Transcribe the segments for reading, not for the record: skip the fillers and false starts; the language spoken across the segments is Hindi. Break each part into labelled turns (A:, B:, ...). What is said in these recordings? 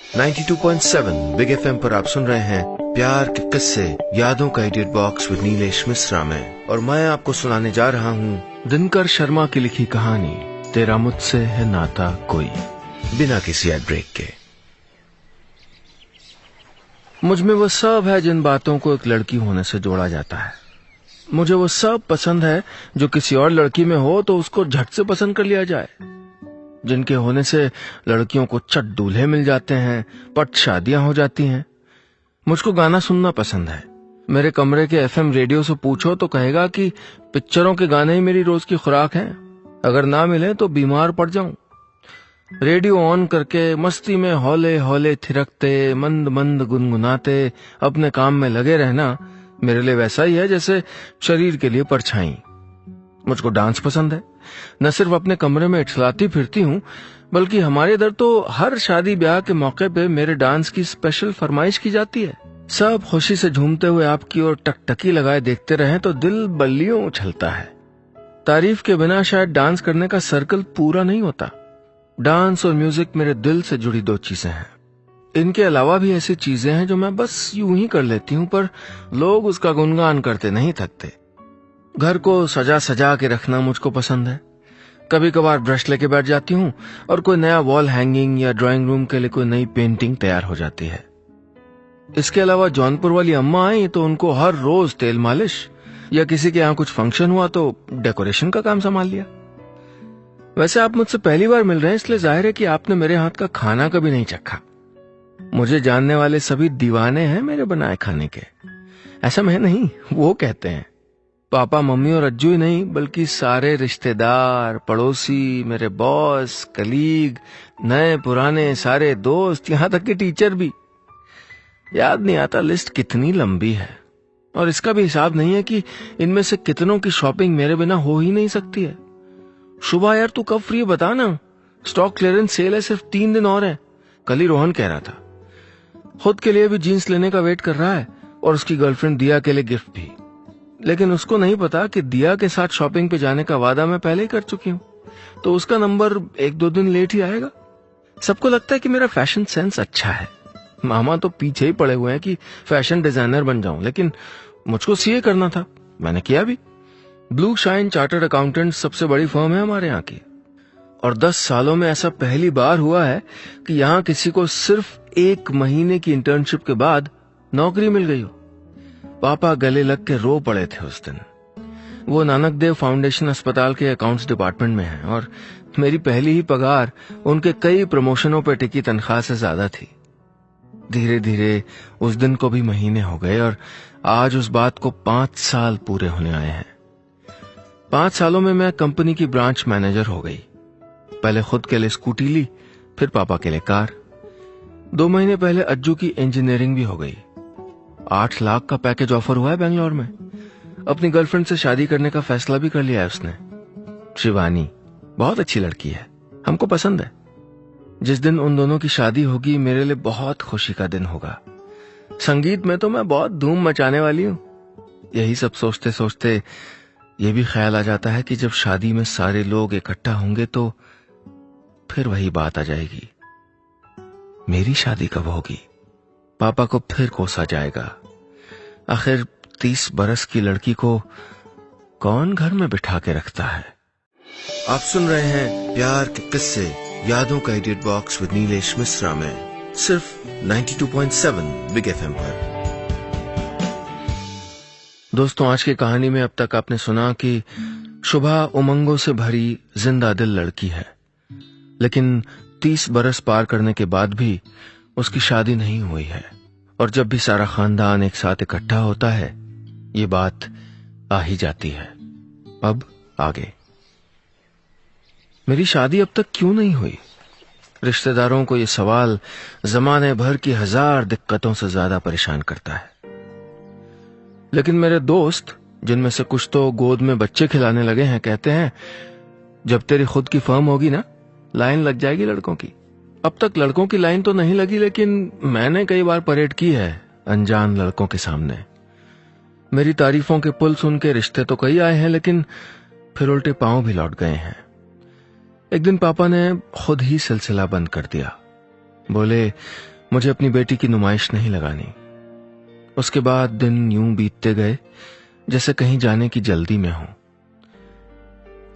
A: 92.7 बिग एफएम पर आप सुन रहे हैं प्यार के किस्से यादों का edit box with Nilesh Mishra में, और मैं आपको सुनाने जा रहा हूँ दिनकर शर्मा की लिखी कहानी तेरा मुझसे है नाता कोई, बिना किसी एड ब्रेक के। मुझ में वो सब है जिन बातों को एक लड़की होने से जोड़ा जाता है। मुझे वो सब पसंद है जो किसी और लड़की में हो तो उसको झट से पसंद कर लिया जाए, जिनके होने से लड़कियों को चट दूल्हे मिल जाते हैं, पट शादियां हो जाती हैं। मुझको गाना सुनना पसंद है। मेरे कमरे के एफएम रेडियो से पूछो तो कहेगा कि पिक्चरों के गाने ही मेरी रोज की खुराक हैं। अगर ना मिले तो बीमार पड़ जाऊं। रेडियो ऑन करके मस्ती में हौले हौले थिरकते, मंद मंद गुनगुनाते अपने काम में लगे रहना मेरे लिए वैसा ही है जैसे शरीर के लिए परछाई। मुझको डांस पसंद है। न सिर्फ अपने कमरे में इठलाती फिरती हूँ, बल्कि हमारे इधर तो हर शादी ब्याह के मौके पे मेरे डांस की स्पेशल फरमाइश की जाती है। सब खुशी से झूमते हुए आपकी ओर टकटकी लगाए देखते रहें तो दिल बल्लियों उछलता है। तारीफ के बिना शायद डांस करने का सर्कल पूरा नहीं होता। डांस और म्यूजिक मेरे दिल से जुड़ी दो चीजें हैं। इनके अलावा भी ऐसी चीजें हैं जो मैं बस यूं ही कर लेती हूँ, पर लोग उसका गुणगान करते नहीं थकते। घर को सजा सजा के रखना मुझको पसंद है। कभी कभार ब्रश लेके बैठ जाती हूँ और कोई नया वॉल हैंगिंग या ड्राइंग रूम के लिए कोई नई पेंटिंग तैयार हो जाती है। इसके अलावा जौनपुर वाली अम्मा आई तो उनको हर रोज तेल मालिश, या किसी के यहाँ कुछ फंक्शन हुआ तो डेकोरेशन का काम संभाल लिया। वैसे आप मुझसे पहली बार मिल रहे हैं, इसलिए जाहिर है कि आपने मेरे हाथ का खाना कभी नहीं चखा। मुझे जानने वाले सभी दीवाने हैं मेरे बनाए खाने के। ऐसा मैं नहीं, वो कहते हैं। पापा मम्मी और अज्जू ही नहीं, बल्कि सारे रिश्तेदार, पड़ोसी, मेरे बॉस, कलीग, नए पुराने सारे दोस्त, यहाँ तक कि टीचर भी। याद नहीं आता लिस्ट कितनी लंबी है, और इसका भी हिसाब नहीं है कि इनमें से कितनों की शॉपिंग मेरे बिना हो ही नहीं सकती है। शुभा यार तू कब फ्री है बता ना, स्टॉक क्लियरेंस सेल है, सिर्फ 3 दिन और है। कल ही रोहन कह रहा था। खुद के लिए भी जीन्स लेने का वेट कर रहा है, और उसकी गर्लफ्रेंड दिया के लिए गिफ्ट भी। लेकिन उसको नहीं पता कि दिया के साथ शॉपिंग पे जाने का वादा मैं पहले ही कर चुकी हूँ, तो उसका नंबर 1-2 दिन लेट ही आएगा। सबको लगता है कि मेरा फैशन सेंस अच्छा है। मामा तो पीछे ही पड़े हुए हैं कि फैशन डिजाइनर बन जाऊं, लेकिन मुझको सीए करना था, मैंने किया भी। ब्लू शाइन चार्टर्ड अकाउंटेंट सबसे बड़ी फर्म है हमारे यहाँ की, और 10 सालों में ऐसा पहली बार हुआ है कि यहाँ किसी को सिर्फ 1 महीने की इंटर्नशिप के बाद नौकरी मिल गई हो। पापा गले लग के रो पड़े थे उस दिन। वो नानक देव फाउंडेशन अस्पताल के अकाउंट्स डिपार्टमेंट में है, और मेरी पहली ही पगार उनके कई प्रमोशनों पर टिकी तनख्वाह से ज्यादा थी। धीरे धीरे उस दिन को भी महीने हो गए, और आज उस बात को 5 साल पूरे होने आए हैं। 5 सालों में मैं कंपनी की ब्रांच मैनेजर हो गई। पहले खुद के लिए स्कूटी ली, फिर पापा के लिए कार। 2 महीने पहले अज्जू की इंजीनियरिंग भी हो गई। 8 लाख का पैकेज ऑफर हुआ है बेंगलोर में। अपनी गर्लफ्रेंड से शादी करने का फैसला भी कर लिया है उसने। शिवानी बहुत अच्छी लड़की है, हमको पसंद है। जिस दिन उन दोनों की शादी होगी मेरे लिए बहुत खुशी का दिन होगा। संगीत में तो मैं बहुत धूम मचाने वाली हूँ। यही सब सोचते सोचते ये भी ख्याल आ जाता है कि जब शादी में सारे लोग इकट्ठा होंगे तो फिर वही बात आ जाएगी, मेरी शादी कब होगी। पापा को फिर कोसा जाएगा। आखिर 30 बरस की लड़की को कौन घर में बिठा के रखता है। आप सुन रहे हैं प्यार के किस्से यादों का edit box with Nilesh Mishra में, सिर्फ 92.7 बिग एफएम पर। दोस्तों, आज की कहानी में अब तक आपने सुना कि शुभा उमंगों से भरी जिंदा दिल लड़की है, लेकिन 30 बरस पार करने के बाद भी उसकी शादी नहीं हुई है। और जब भी सारा खानदान एक साथ इकट्ठा होता है ये बात आ ही जाती है। अब आगे। मेरी शादी अब तक क्यों नहीं हुई? रिश्तेदारों को यह सवाल जमाने भर की 1000 दिक्कतों से ज्यादा परेशान करता है। लेकिन मेरे दोस्त, जिनमें से कुछ तो गोद में बच्चे खिलाने लगे हैं, कहते हैं जब तेरी खुद की फर्म होगी ना, लाइन लग जाएगी लड़कों की। अब तक लड़कों की लाइन तो नहीं लगी, लेकिन मैंने कई बार परेड की है अनजान लड़कों के सामने। मेरी तारीफों के पुल सुन के रिश्ते तो कई आए हैं, लेकिन फिर उल्टे पांव भी लौट गए हैं। एक दिन पापा ने खुद ही सिलसिला बंद कर दिया। बोले, मुझे अपनी बेटी की नुमाइश नहीं लगानी। उसके बाद दिन यूं बीतते गए जैसे कहीं जाने की जल्दी में हूं।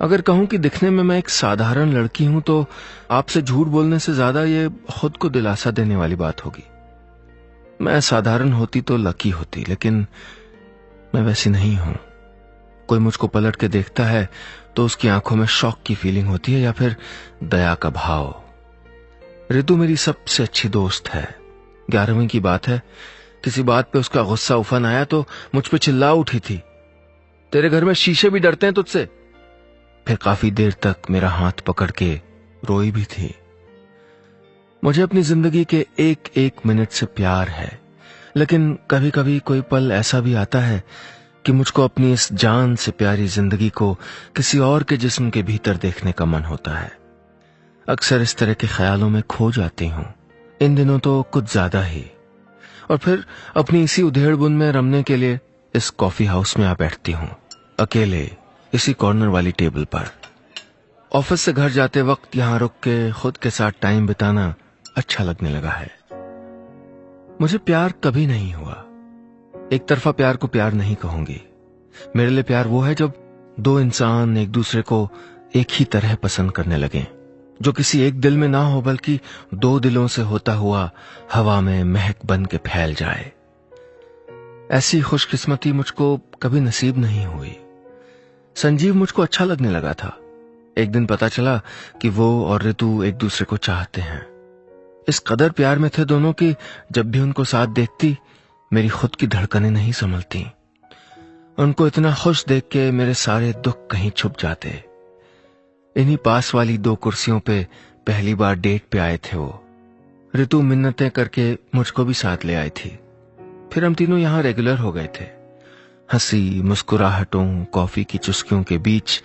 A: अगर कहूं कि दिखने में मैं एक साधारण लड़की हूं तो आपसे झूठ बोलने से ज्यादा ये खुद को दिलासा देने वाली बात होगी। मैं साधारण होती तो लकी होती, लेकिन मैं वैसी नहीं हूं। कोई मुझको पलट के देखता है तो उसकी आंखों में शौक की फीलिंग होती है या फिर दया का भाव। ऋतु मेरी सबसे अच्छी दोस्त है। 11वीं की बात है, किसी बात पे उसका गुस्सा उफन आया तो मुझ पे चिल्ला उठी थी, तेरे घर में शीशे भी डरते हैं तुझसे। फिर काफी देर तक मेरा हाथ पकड़ के रोई भी थी। मुझे अपनी जिंदगी के एक एक मिनट से प्यार है, लेकिन कभी कभी कोई पल ऐसा भी आता है कि मुझको अपनी इस जान से प्यारी जिंदगी को किसी और के जिस्म के भीतर देखने का मन होता है। अक्सर इस तरह के ख्यालों में खो जाती हूं, इन दिनों तो कुछ ज्यादा ही। और फिर अपनी इसी उधेड़-बुन में रमने के लिए इस कॉफी हाउस में आ बैठती हूं, अकेले, इसी कॉर्नर वाली टेबल पर। ऑफिस से घर जाते वक्त यहां रुक के खुद के साथ टाइम बिताना अच्छा लगने लगा है। मुझे प्यार कभी नहीं हुआ। एक तरफा प्यार को प्यार नहीं कहूंगी। मेरे लिए प्यार वो है जब दो इंसान एक दूसरे को एक ही तरह पसंद करने लगे, जो किसी एक दिल में ना हो बल्कि दो दिलों से होता हुआ हवा में महक बन के फैल जाए। ऐसी खुशकिस्मती मुझको कभी नसीब नहीं हुई। संजीव मुझको अच्छा लगने लगा था। एक दिन पता चला कि वो और ऋतु एक दूसरे को चाहते हैं। इस कदर प्यार में थे दोनों कि जब भी उनको साथ देखती मेरी खुद की धड़कनें नहीं संभलती। उनको इतना खुश देख के मेरे सारे दुख कहीं छुप जाते। इन्हीं पास वाली दो कुर्सियों पे पहली बार डेट पे आए थे वो। ऋतु मिन्नतें करके मुझको भी साथ ले आई थी। फिर हम तीनों यहां रेगुलर हो गए थे। हंसी मुस्कुराहटों, कॉफी की चुस्कियों के बीच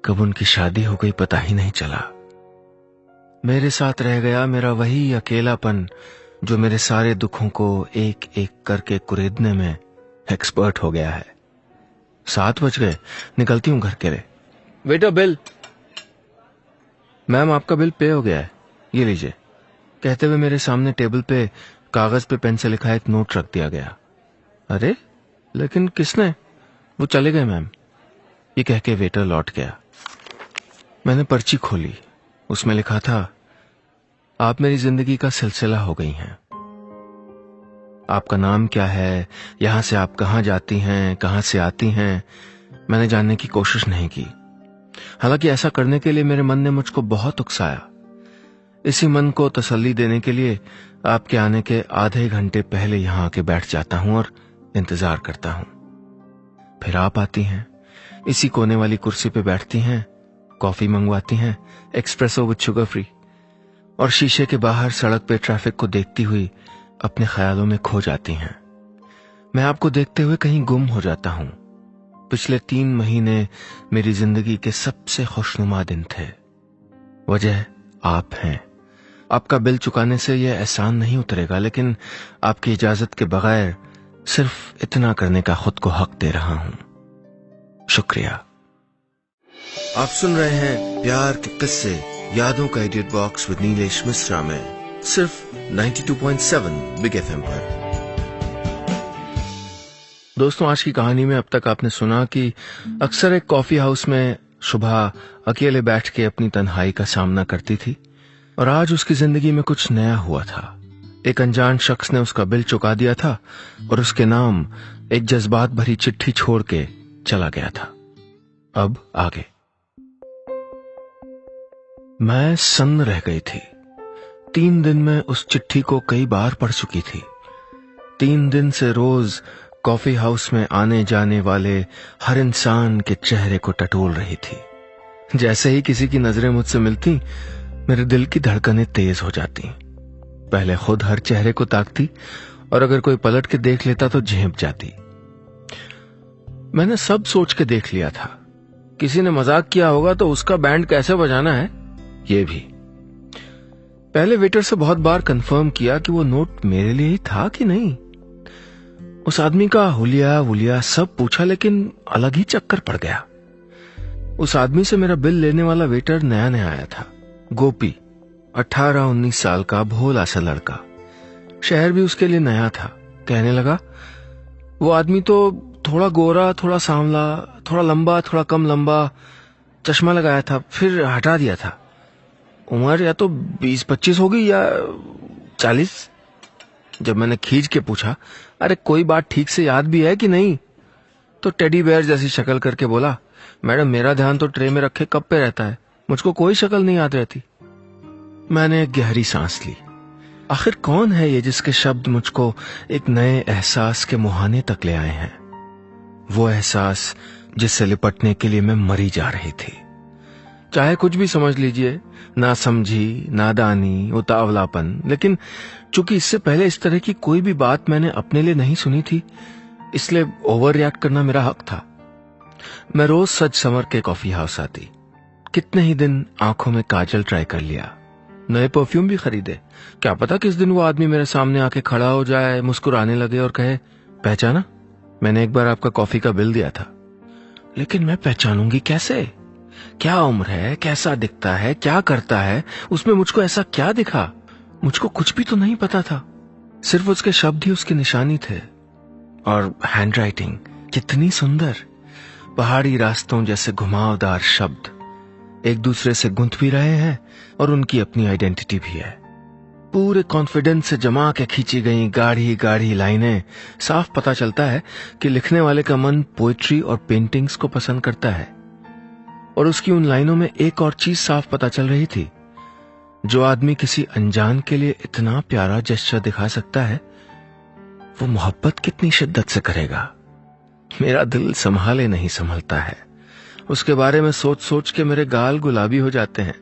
A: कब उनकी शादी हो गई पता ही नहीं चला। मेरे साथ रह गया मेरा वही अकेलापन जो मेरे सारे दुखों को एक एक करके कुरेदने में एक्सपर्ट हो गया है। 7 बज गए, निकलती हूं घर के लिए। Waiter bill. मैम आपका बिल पे हो गया है, ये लीजिए, कहते हुए मेरे सामने टेबल पे कागज पे पेन से लिखा एक नोट रख दिया गया। अरे लेकिन किसने? वो चले गए मैम, ये कह के वेटर लौट गया। मैंने पर्ची खोली, उसमें लिखा था, आप मेरी जिंदगी का सिलसिला हो गई हैं। आपका नाम क्या है, यहां से आप कहां जाती हैं, कहां से आती हैं, मैंने जानने की कोशिश नहीं की। हालांकि ऐसा करने के लिए मेरे मन ने मुझको बहुत उकसाया। इसी मन को तसल्ली देने के लिए आपके आने के आधे घंटे पहले यहां आके बैठ जाता हूं और इंतजार करता हूं। फिर आप आती हैं, इसी कोने वाली कुर्सी पे बैठती हैं, कॉफी मंगवाती हैं, एक्सप्रेसो विद शुगर फ्री, और शीशे के बाहर सड़क पे ट्रैफिक को देखती हुई अपने ख्यालों में खो जाती हैं। मैं आपको देखते हुए कहीं गुम हो जाता हूं। पिछले 3 महीने मेरी जिंदगी के सबसे खुशनुमा दिन थे। वजह आप हैं। आपका बिल चुकाने से यह एहसान नहीं उतरेगा, लेकिन आपकी इजाजत के बगैर सिर्फ इतना करने का खुद को हक दे रहा हूं। शुक्रिया। आप सुन रहे हैं प्यार के किस्से यादों का edit box with Nilesh Mishra में, सिर्फ 92.7 बिग एफएम पर। दोस्तों, आज की कहानी में अब तक आपने सुना कि अक्सर एक कॉफी हाउस में शुभा अकेले बैठ के अपनी तन्हाई का सामना करती थी, और आज उसकी जिंदगी में कुछ नया हुआ था। एक अनजान शख्स ने उसका बिल चुका दिया था और उसके नाम एक जज्बात भरी चिट्ठी छोड़ के चला गया था। अब आगे। मैं सन्न रह गई थी। 3 दिन में उस चिट्ठी को कई बार पढ़ चुकी थी। 3 दिन से रोज कॉफी हाउस में आने जाने वाले हर इंसान के चेहरे को टटोल रही थी। जैसे ही किसी की नजरें मुझसे मिलती, मेरे दिल की धड़कनें तेज हो जाती। पहले खुद हर चेहरे को ताकती, और अगर कोई पलट के देख लेता तो झेंप जाती। मैंने सब सोच के देख लिया था। किसी ने मजाक किया होगा तो उसका बैंड कैसे बजाना है, ये भी। पहले वेटर से बहुत बार कंफर्म किया कि वो नोट मेरे लिए ही था कि नहीं। उस आदमी का हुलिया वुलिया सब पूछा, लेकिन अलग ही चक्कर पड़ गया। उस आदमी से मेरा बिल लेने वाला वेटर नया नया आया था। गोपी, 18-19 साल का भोला सा लड़का। शहर भी उसके लिए नया था। कहने लगा, वो आदमी तो थोड़ा गोरा, थोड़ा सांवला, थोड़ा लंबा, थोड़ा कम लंबा, चश्मा लगाया था, फिर हटा दिया था। उम्र या तो 20-25 होगी या 40। जब मैंने खींच के पूछा, अरे कोई बात ठीक से याद भी है कि नहीं, तो टेडी बेयर जैसी शक्ल करके बोला, मैडम मेरा ध्यान तो ट्रे में रखे कप पे रहता है, मुझको कोई शक्ल नहीं याद रहती। मैंने एक गहरी सांस ली। आखिर कौन है ये जिसके शब्द मुझको एक नए एहसास के मुहाने तक ले आए हैं? वो एहसास जिससे लिपटने के लिए मैं मरी जा रही थी। चाहे कुछ भी समझ लीजिए, ना समझी, नादानी, उतावलापन, लेकिन चूंकि इससे पहले इस तरह की कोई भी बात मैंने अपने लिए नहीं सुनी थी, इसलिए ओवर रिएक्ट करना मेरा हक था। मैं रोज सज संवर के कॉफी हाउस आती, कितने ही दिन आंखों में काजल ट्राई कर लिया, नए परफ्यूम भी खरीदे। क्या पता किस दिन वो आदमी मेरे सामने आके खड़ा हो जाए, मुस्कुराने लगे और कहे, पहचाना, मैंने एक बार आपका कॉफी का बिल दिया था। लेकिन मैं पहचानूंगी कैसे? क्या उम्र है, कैसा दिखता है, क्या करता है, उसमें मुझको ऐसा क्या दिखा? मुझको कुछ भी तो नहीं पता था। सिर्फ उसके शब्द ही उसकी निशानी थे। और हैंडराइटिंग कितनी सुंदर, पहाड़ी रास्तों जैसे घुमावदार शब्द, एक दूसरे से गुंथ भी रहे हैं और उनकी अपनी आइडेंटिटी भी है। पूरे कॉन्फिडेंस से जमा के खींची गई गाढ़ी गाढ़ी लाइनें, साफ पता चलता है कि लिखने वाले का मन पोएट्री और पेंटिंग्स को पसंद करता है। और उसकी उन लाइनों में एक और चीज साफ पता चल रही थी, जो आदमी किसी अनजान के लिए इतना प्यारा जेस्चर दिखा सकता है, वो मोहब्बत कितनी शिद्दत से करेगा। मेरा दिल संभाले नहीं संभलता है। उसके बारे में सोच सोच के मेरे गाल गुलाबी हो जाते हैं।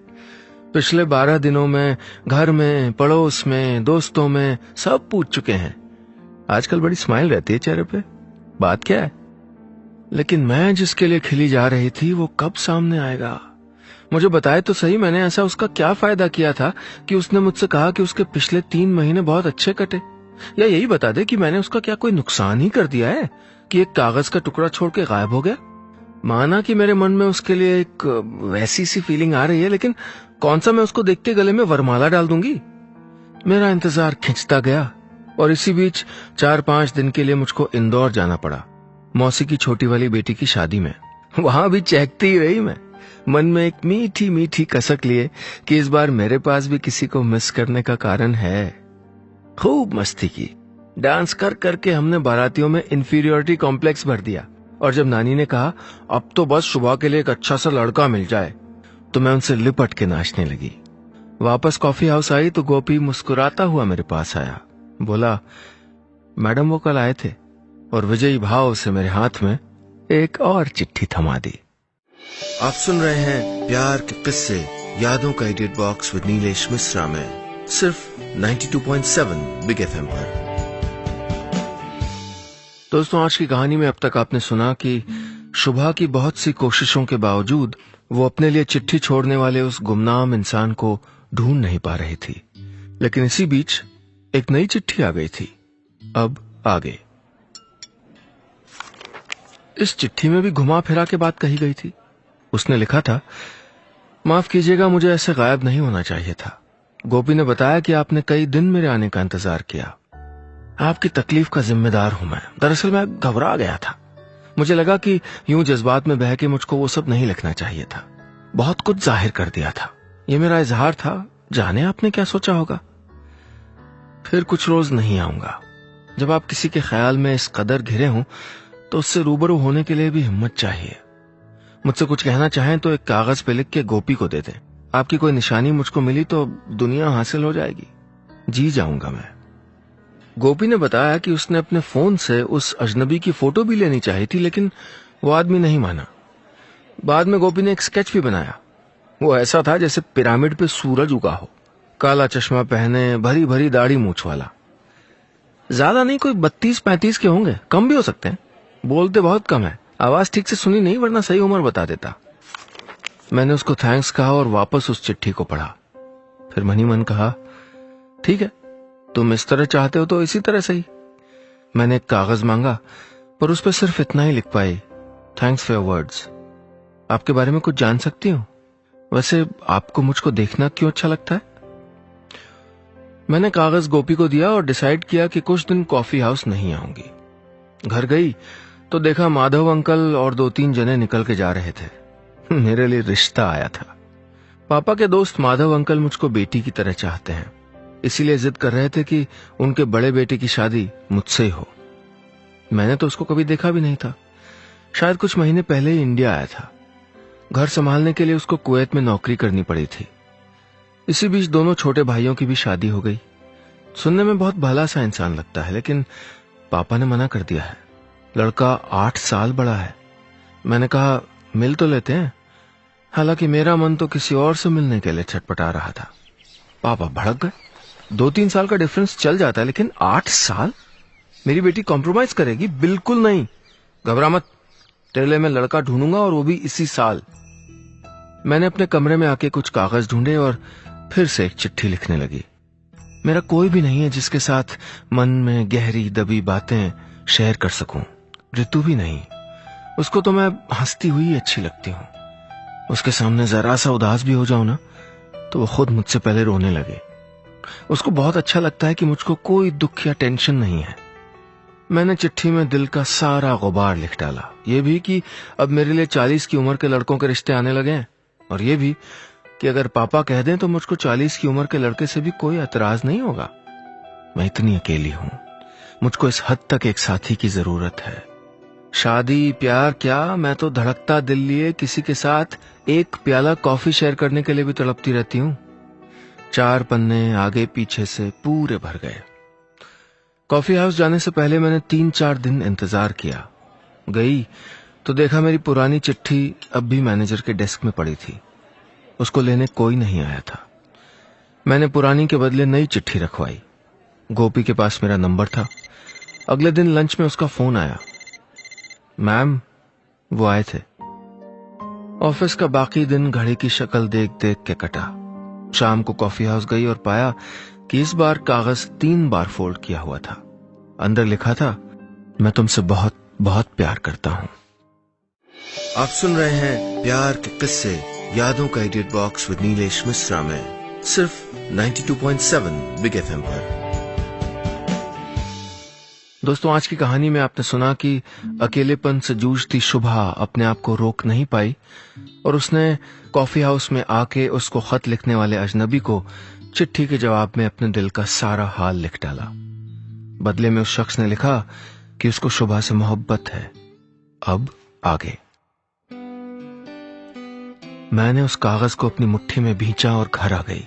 A: पिछले 12 दिनों में घर में, पड़ोस में, दोस्तों में सब पूछ चुके हैं। आजकल बड़ी स्माइल रहती है चेहरे पे, बात क्या है? लेकिन मैं जिसके लिए खिली जा रही थी वो कब सामने आएगा? मुझे बताए तो सही, मैंने ऐसा उसका क्या फायदा किया था कि उसने मुझसे कहा कि उसके पिछले 3 महीने बहुत अच्छे कटे? या यही बता दे कि मैंने उसका क्या कोई नुकसान ही कर दिया है कि एक कागज का टुकड़ा छोड़ के गायब हो गया। माना कि मेरे मन में उसके लिए एक वैसी सी फीलिंग आ रही है, लेकिन कौन सा मैं उसको देख के गले में वरमाला डाल दूंगी? मेरा इंतजार खिंचता गया और इसी बीच 4-5 दिन के लिए मुझको इंदौर जाना पड़ा, मौसी की छोटी वाली बेटी की शादी में। वहां भी चहकती ही रही मैं, मन में एक मीठी मीठी कसक लिए कि इस बार मेरे पास भी किसी को मिस करने का कारण है। खूब मस्ती की, डांस कर करके हमने बारातियों में इंफीरियोरिटी कॉम्प्लेक्स भर दिया। और जब नानी ने कहा अब तो बस सुबह के लिए एक अच्छा सा लड़का मिल जाए, तो मैं उनसे लिपट के नाचने लगी। वापस कॉफी हाउस आई तो गोपी मुस्कुराता हुआ मेरे पास आया, बोला, मैडम वो कल आए थे, और विजयी भाव से मेरे हाथ में एक और चिट्ठी थमा दी। आप सुन रहे हैं प्यार के किस्से, यादों का edit box with Nilesh Mishra में, सिर्फ 92.7 बिग एफएम पर। दोस्तों, आज की कहानी में अब तक आपने सुना कि शुभा की बहुत सी कोशिशों के बावजूद वो अपने लिए चिट्ठी छोड़ने वाले उस गुमनाम इंसान को ढूंढ नहीं पा रही थी। लेकिन इसी बीच एक नई चिट्ठी आ गई थी। अब आगे इस चिट्ठी में भी घुमा फिरा के बात कही गई थी। उसने लिखा था, माफ कीजिएगा, मुझे ऐसे गायब नहीं होना चाहिए था। गोपी ने बताया कि आपने कई दिन मेरे आने का इंतजार किया। आपकी तकलीफ का जिम्मेदार हूं मैं। दरअसल मैं घबरा गया था। मुझे लगा कि यूं जज्बात में बह के मुझको वो सब नहीं लिखना चाहिए था। बहुत कुछ जाहिर कर दिया था। ये मेरा इजहार था, जाने आपने क्या सोचा होगा। फिर कुछ रोज नहीं आऊंगा। जब आप किसी के ख्याल में इस कदर घिरे हों तो उससे रूबरू होने के लिए भी हिम्मत चाहिए। मुझसे कुछ कहना चाहें तो एक कागज पे लिख के गोपी को दे दें। आपकी कोई निशानी मुझको मिली तो दुनिया हासिल हो जाएगी। जी जाऊंगा मैं। गोपी ने बताया कि उसने अपने फोन से उस अजनबी की फोटो भी लेनी चाहिए थी, लेकिन वो आदमी नहीं माना। बाद में गोपी ने एक स्केच भी बनाया। वो ऐसा था जैसे पिरामिड पे सूरज उगा हो, काला चश्मा पहने, भरी भरी दाढ़ी मूछ वाला। ज्यादा नहीं, कोई 32-35 के होंगे, कम भी हो सकते हैं। बोलते बहुत कम है, आवाज ठीक से सुनी नहीं, वरना सही उम्र बता देता। मैंने उसको थैंक्स कहा और वापस उस चिट्ठी को पढ़ा। फिर मन ही मन कहा, ठीक है, तुम इस तरह चाहते हो तो इसी तरह सही। मैंने एक कागज मांगा, पर उस पर सिर्फ इतना ही लिख पाई, थैंक्स फॉर योर वर्ड्स। आपके बारे में कुछ जान सकती हूँ? वैसे आपको मुझको देखना क्यों अच्छा लगता है? मैंने कागज गोपी को दिया और डिसाइड किया कि कुछ दिन कॉफी हाउस नहीं आऊंगी। घर गई तो देखा माधव अंकल और 2-3 जने निकल के जा रहे थे। मेरे लिए रिश्ता आया था। पापा के दोस्त माधव अंकल मुझको बेटी की तरह चाहते हैं, इसीलिए जिद कर रहे थे कि उनके बड़े बेटे की शादी मुझसे ही हो। मैंने तो उसको कभी देखा भी नहीं था। शायद कुछ महीने पहले ही इंडिया आया था। घर संभालने के लिए उसको कुवैत में नौकरी करनी पड़ी थी। इसी बीच दोनों छोटे भाइयों की भी शादी हो गई। सुनने में बहुत भला सा इंसान लगता है, लेकिन पापा ने मना कर दिया है। लड़का 8 साल बड़ा है। मैंने कहा मिल तो लेते हैं, हालांकि मेरा मन तो किसी और से मिलने के लिए छटपटा रहा था। पापा भड़क गए। 2-3 साल का डिफरेंस चल जाता है, लेकिन 8 साल? मेरी बेटी कॉम्प्रोमाइज करेगी? बिल्कुल नहीं। घबरा मत, तेरे लिए मैं लड़का ढूंढूंगा, और वो भी इसी साल। मैंने अपने कमरे में आके कुछ कागज ढूंढे और फिर से एक चिट्ठी लिखने लगी। मेरा कोई भी नहीं है जिसके साथ मन में गहरी दबी बातें शेयर कर सकूं। ऋतु भी नहीं, उसको तो मैं हंसती हुई अच्छी लगती हूं। उसके सामने जरा सा उदास भी हो जाऊं ना, तो वो खुद मुझसे पहले रोने लगे। उसको बहुत अच्छा लगता है कि मुझको कोई दुख या टेंशन नहीं है। मैंने चिट्ठी में दिल का सारा गुबार लिख डाला। ये भी कि अब मेरे लिए 40 की उम्र के लड़कों के रिश्ते आने लगे हैं, और ये भी कि अगर पापा कह दें तो मुझको 40 की उम्र के लड़के से भी कोई एतराज नहीं होगा। मैं इतनी अकेली हूं, मुझको इस हद तक एक साथी की जरूरत है। शादी प्यार क्या, मैं तो धड़कता दिल लिए किसी के साथ एक प्याला कॉफी शेयर करने के लिए भी तड़पती रहती हूं। 4 पन्ने आगे पीछे से पूरे भर गए। कॉफी हाउस जाने से पहले मैंने 3-4 दिन इंतजार किया। गई तो देखा मेरी पुरानी चिट्ठी अब भी मैनेजर के डेस्क में पड़ी थी। उसको लेने कोई नहीं आया था। मैंने पुरानी के बदले नई चिट्ठी रखवाई। गोपी के पास मेरा नंबर था। अगले दिन लंच में उसका फोन आया। मैम, वो आए थे। ऑफिस का बाकी दिन घड़ी की शक्ल देख देख के कटा। शाम को कॉफी हाउस गई और पाया कि इस बार कागज 3 बार फोल्ड किया हुआ था। अंदर लिखा था, मैं तुमसे बहुत बहुत प्यार करता हूं। आप सुन रहे हैं प्यार के किस्से, यादों का edit box with Nilesh Mishra में, सिर्फ 92.7 बिग एफएम पर। दोस्तों, आज की कहानी में आपने सुना कि अकेलेपन से जूझती शुभा अपने आप को रोक नहीं पाई और उसने कॉफी हाउस में आके उसको खत लिखने वाले अजनबी को चिट्ठी के जवाब में अपने दिल का सारा हाल लिख डाला। बदले में उस शख्स ने लिखा कि उसको शुभा से मोहब्बत है। अब आगे। मैंने उस कागज को अपनी मुट्ठी में भींचा और घर आ गई।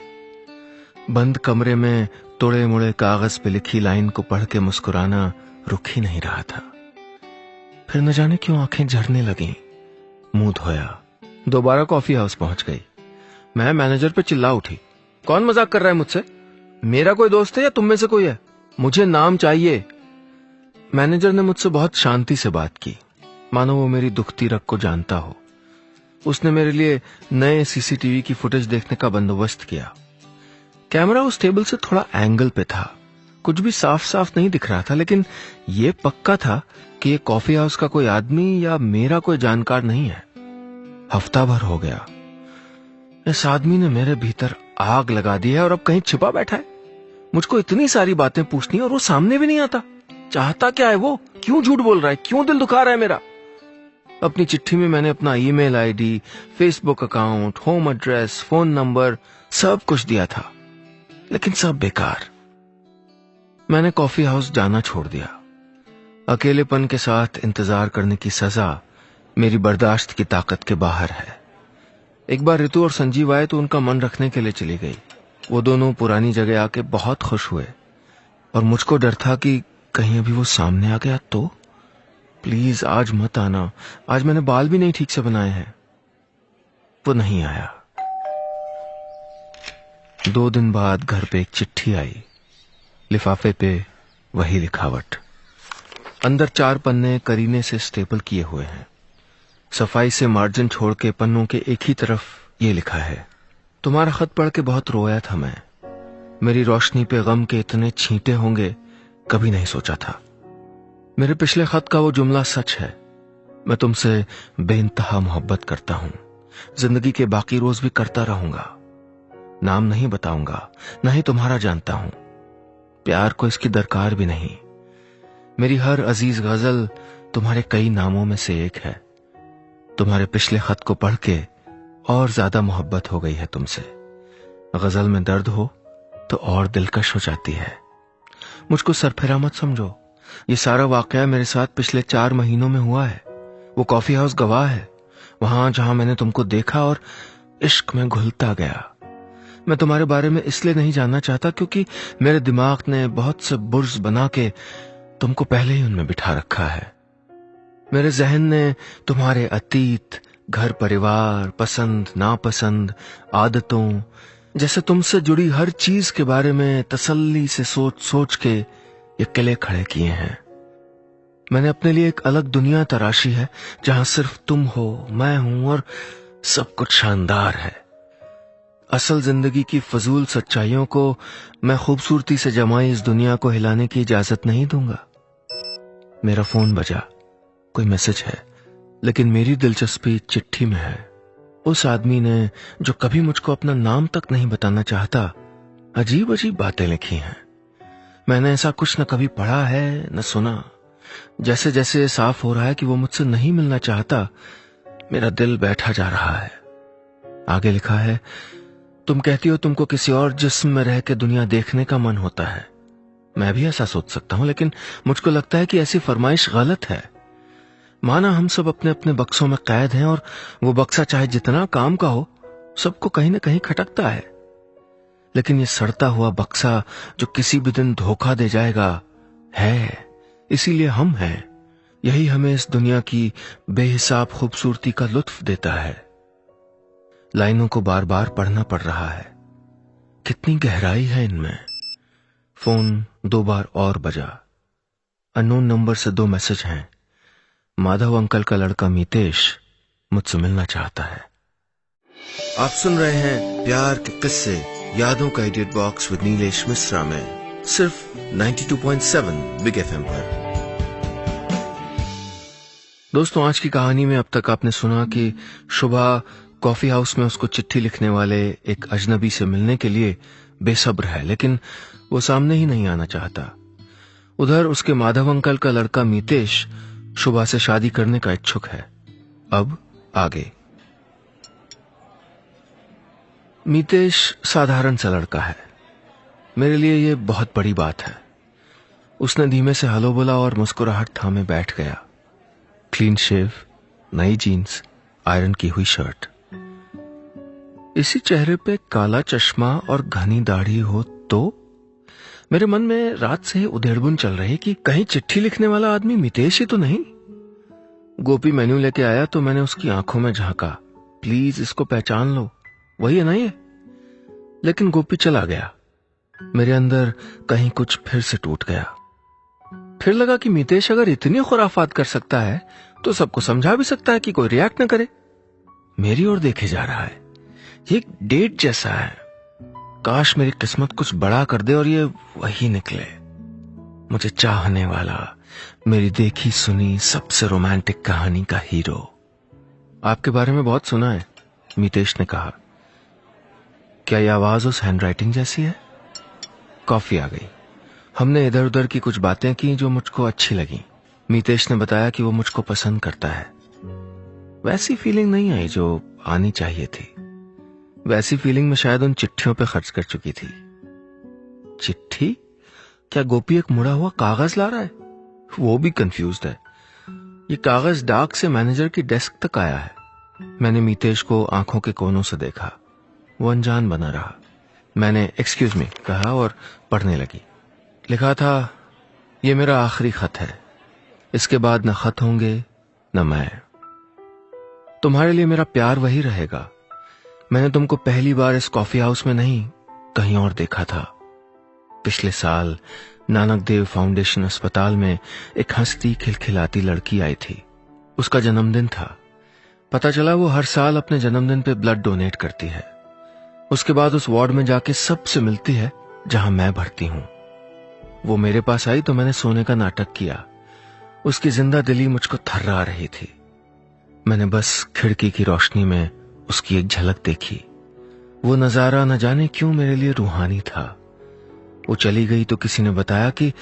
A: बंद कमरे में तोड़े मुड़े कागज पे लिखी लाइन को पढ़ के मुस्कुराना रुक ही नहीं रहा था। फिर न जाने क्यों आंखें झरने लगी। मुंह धोया, दोबारा कॉफी हाउस पहुंच गई। मैं मैनेजर पे चिल्ला उठी, कौन मजाक कर रहा है मुझसे? मेरा कोई दोस्त है या तुम में से कोई है? मुझे नाम चाहिए। मैनेजर ने मुझसे बहुत शांति से बात की, मानो वो मेरी दुखती रग को जानता हो। उसने मेरे लिए नए सीसीटीवी की फुटेज देखने का बंदोबस्त किया। कैमरा उस टेबल से थोड़ा एंगल पे था, कुछ भी साफ साफ नहीं दिख रहा था, लेकिन यह पक्का था कि ये कॉफी हाउस का कोई आदमी या मेरा कोई जानकार नहीं है। हफ्ता भर हो गया, इस आदमी ने मेरे भीतर आग लगा दी है और अब कहीं छिपा बैठा है। मुझको इतनी सारी बातें पूछनी है और वो सामने भी नहीं आता। चाहता क्या है वो? क्यों झूठ बोल रहा है? क्यों दिल दुखा रहा है मेरा? अपनी चिट्ठी में मैंने अपना email ID, Facebook account, home address, phone number सब कुछ दिया था, लेकिन सब बेकार। मैंने कॉफी हाउस जाना छोड़ दिया। अकेलेपन के साथ इंतजार करने की सजा मेरी बर्दाश्त की ताकत के बाहर है। एक बार ऋतु और संजीव आए तो उनका मन रखने के लिए चली गई। वो दोनों पुरानी जगह आके बहुत खुश हुए और मुझको डर था कि कहीं अभी वो सामने आ गया तो। प्लीज आज मत आना, आज मैंने बाल भी नहीं ठीक से बनाए हैं। वो नहीं आया। 2 दिन बाद घर पे एक चिट्ठी आई। लिफाफे पे वही लिखावट। अंदर 4 पन्ने करीने से स्टेपल किए हुए हैं। सफाई से मार्जिन छोड़ के पन्नों के एक ही तरफ ये लिखा है, तुम्हारा खत पढ़ के बहुत रोया था मैं। मेरी रोशनी पे गम के इतने छींटे होंगे कभी नहीं सोचा था। मेरे पिछले खत का वो जुमला सच है। मैं तुमसे बेइंतहा मोहब्बत करता हूं। जिंदगी के बाकी रोज भी करता रहूंगा। नाम नहीं बताऊंगा, न ही तुम्हारा जानता हूं। प्यार को इसकी दरकार भी नहीं। मेरी हर अजीज गजल तुम्हारे कई नामों में से एक है। तुम्हारे पिछले खत को पढ़ के और ज्यादा मोहब्बत हो गई है तुमसे। गजल में दर्द हो तो और दिलकश हो जाती है। मुझको सरफिरा मत समझो। ये सारा वाकया मेरे साथ पिछले 4 महीनों में हुआ है। वो कॉफी हाउस गवाह है, वहां जहां मैंने तुमको देखा और इश्क में घुलता गया। मैं तुम्हारे बारे में इसलिए नहीं जानना चाहता क्योंकि मेरे दिमाग ने बहुत से बुर्ज बना के तुमको पहले ही उनमें बिठा रखा है। मेरे जहन ने तुम्हारे अतीत, घर परिवार, पसंद नापसंद, आदतों, जैसे तुमसे जुड़ी हर चीज के बारे में तसल्ली से सोच सोच के ये किले खड़े किए हैं। मैंने अपने लिए एक अलग दुनिया तराशी है जहां सिर्फ तुम हो, मैं हूं और सब कुछ शानदार है। असल जिंदगी की फजूल सच्चाइयों को मैं खूबसूरती से जमाई इस दुनिया को हिलाने की इजाजत नहीं दूंगा। मेरा फोन बजा, कोई मैसेज है, लेकिन मेरी दिलचस्पी चिट्ठी में है। उस आदमी ने जो कभी मुझको अपना नाम तक नहीं बताना चाहता, अजीब अजीब बातें लिखी हैं। मैंने ऐसा कुछ न कभी पढ़ा है न सुना। जैसे जैसे साफ हो रहा है कि वो मुझसे नहीं मिलना चाहता, मेरा दिल बैठा जा रहा है। आगे लिखा है, तुम कहती हो तुमको किसी और जिस्म में रह के दुनिया देखने का मन होता है। मैं भी ऐसा सोच सकता हूं, लेकिन मुझको लगता है कि ऐसी फरमाइश गलत है। माना हम सब अपने अपने बक्सों में कैद हैं और वो बक्सा चाहे जितना काम का हो, सबको कहीं ना कहीं खटकता है। लेकिन ये सड़ता हुआ बक्सा जो किसी भी दिन धोखा दे जाएगा है, इसीलिए हम हैं। यही हमें इस दुनिया की बेहिसाब खूबसूरती का लुत्फ देता है। लाइनों को बार बार पढ़ना पड़ रहा है। कितनी गहराई है इनमें। फोन 2 बार और बजा। अननोन नंबर से 2 मैसेज हैं। माधव अंकल का लड़का मितेश मुझसे मिलना चाहता है। आप सुन रहे हैं प्यार के किस्से, यादों का edit box with Nilesh Mishra में, सिर्फ 92.7 बिग एफएम पर। दोस्तों, आज की कहानी में अब तक आपने सुना कि शुभा कॉफी हाउस में उसको चिट्ठी लिखने वाले एक अजनबी से मिलने के लिए बेसब्र है, लेकिन वो सामने ही नहीं आना चाहता। उधर उसके माधव अंकल का लड़का मितेश शुभा से शादी करने का इच्छुक है। अब आगे। मितेश साधारण सा लड़का है। मेरे लिए ये बहुत बड़ी बात है। उसने धीमे से हेलो बोला और मुस्कुराहट थामे बैठ गया। क्लीन शेव, नई जीन्स, आयरन की हुई शर्ट। इसी चेहरे पे काला चश्मा और घनी दाढ़ी हो तो मेरे मन में रात से ही उधेड़बुन चल रही कि कहीं चिट्ठी लिखने वाला आदमी मितेश ही तो नहीं। गोपी मेन्यू लेके आया तो मैंने उसकी आंखों में झांका। प्लीज इसको पहचान लो, वही है ना ये? लेकिन गोपी चला गया। मेरे अंदर कहीं कुछ फिर से टूट गया। फिर लगा कि मितेश अगर इतनी खुराफात कर सकता है तो सबको समझा भी सकता है कि कोई रिएक्ट न करे। मेरी ओर देखे जा रहा है। ये एक डेट जैसा है। काश मेरी किस्मत कुछ बड़ा कर दे और ये वही निकले, मुझे चाहने वाला, मेरी देखी सुनी सबसे रोमांटिक कहानी का हीरो। आपके बारे में बहुत सुना है, मितेश ने कहा। क्या ये आवाज उस हैंडराइटिंग जैसी है? कॉफी आ गई। हमने इधर उधर की कुछ बातें की जो मुझको अच्छी लगी। मितेश ने बताया कि वो मुझको पसंद करता है। वैसी फीलिंग नहीं आई जो आनी चाहिए थी। वैसी फीलिंग में शायद उन चिट्ठियों पे खर्च कर चुकी थी। चिट्ठी? क्या गोपी एक मुड़ा हुआ कागज ला रहा है? वो भी कंफ्यूज्ड है। ये कागज डाक से मैनेजर की डेस्क तक आया है। मैंने मितेश को आंखों के कोनों से देखा। वो अनजान बना रहा। मैंने एक्सक्यूज मी कहा और पढ़ने लगी। लिखा था, ये मेरा आखिरी खत है। इसके बाद न खत होंगे न मैं। तुम्हारे लिए मेरा प्यार वही रहेगा। मैंने तुमको पहली बार इस कॉफी हाउस में नहीं, कहीं और देखा था। पिछले साल नानक देव फाउंडेशन अस्पताल में एक हंसती खिलखिलाती लड़की आई थी। उसका जन्मदिन था। पता चला वो हर साल अपने जन्मदिन पे ब्लड डोनेट करती है। उसके बाद उस वार्ड में जाके सबसे मिलती है जहां मैं भर्ती हूं। वो मेरे पास आई तो मैंने सोने का नाटक किया। उसकी जिंदा दिली मुझको थर्रा रही थी। मैंने बस खिड़की की रोशनी में उसकी एक झलक देखी। वो नजारा न जाने क्यों मेरे लिए रूहानी था। वो चली गई तो किसी ने बताया कि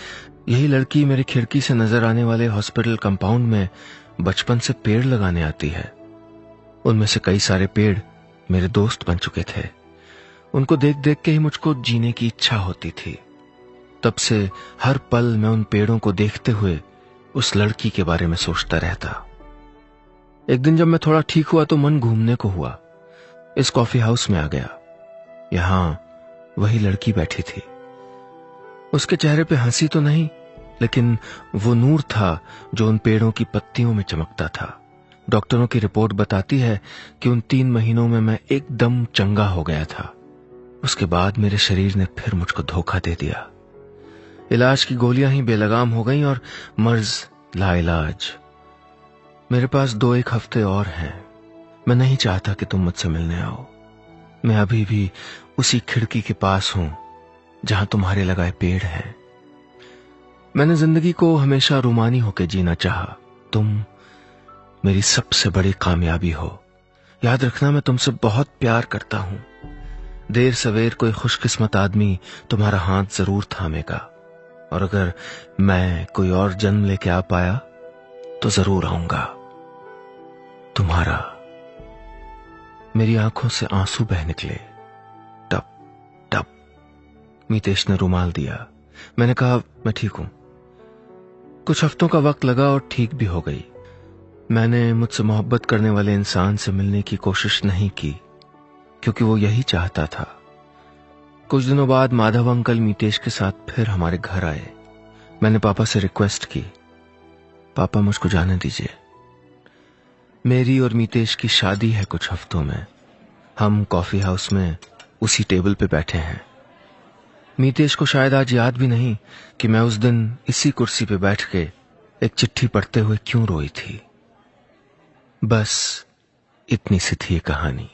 A: यही लड़की मेरी खिड़की से नजर आने वाले हॉस्पिटल कंपाउंड में बचपन से पेड़ लगाने आती है। उनमें से कई सारे पेड़ मेरे दोस्त बन चुके थे। उनको देख देख के ही मुझको जीने की इच्छा होती थी। तब से हर पल मैं उन पेड़ों को देखते हुए उस लड़की के बारे में सोचता रहता। एक दिन जब मैं थोड़ा ठीक हुआ तो मन घूमने को हुआ। इस कॉफी हाउस में आ गया। यहां वही लड़की बैठी थी। उसके चेहरे पे हंसी तो नहीं, लेकिन वो नूर था जो उन पेड़ों की पत्तियों में चमकता था। डॉक्टरों की रिपोर्ट बताती है कि उन 3 महीनों में मैं एकदम चंगा हो गया था। उसके बाद मेरे शरीर ने फिर मुझको धोखा दे दिया। इलाज की गोलियां ही बेलगाम हो गईं और मर्ज लाइलाज। मेरे पास 2-1 हफ्ते और हैं। मैं नहीं चाहता कि तुम मुझसे मिलने आओ। मैं अभी भी उसी खिड़की के पास हूं जहां तुम्हारे लगाए पेड़ हैं। मैंने जिंदगी को हमेशा रूमानी होकर जीना चाहा। तुम मेरी सबसे बड़ी कामयाबी हो। याद रखना, मैं तुमसे बहुत प्यार करता हूं। देर सवेर कोई खुशकिस्मत आदमी तुम्हारा हाथ जरूर थामेगा, और अगर मैं कोई और जन्म लेके आ पाया तो जरूर आऊंगा। तुम्हारा। मेरी आंखों से आंसू बह निकले। टप टप। मीतेश ने रुमाल दिया। मैंने कहा, मैं ठीक हूं। कुछ हफ्तों का वक्त लगा और ठीक भी हो गई। मैंने मुझसे मोहब्बत करने वाले इंसान से मिलने की कोशिश नहीं की, क्योंकि वो यही चाहता था। कुछ दिनों बाद माधव अंकल मीतेश के साथ फिर हमारे घर आए। मैंने पापा से रिक्वेस्ट की, पापा मुझको जाने दीजिए। मेरी और मीतेश की शादी है कुछ हफ्तों में। हम कॉफी हाउस में उसी टेबल पे बैठे हैं। मीतेश को शायद आज याद भी नहीं कि मैं उस दिन इसी कुर्सी पे बैठ के एक चिट्ठी पढ़ते हुए क्यों रोई थी। बस इतनी सी थी ये कहानी।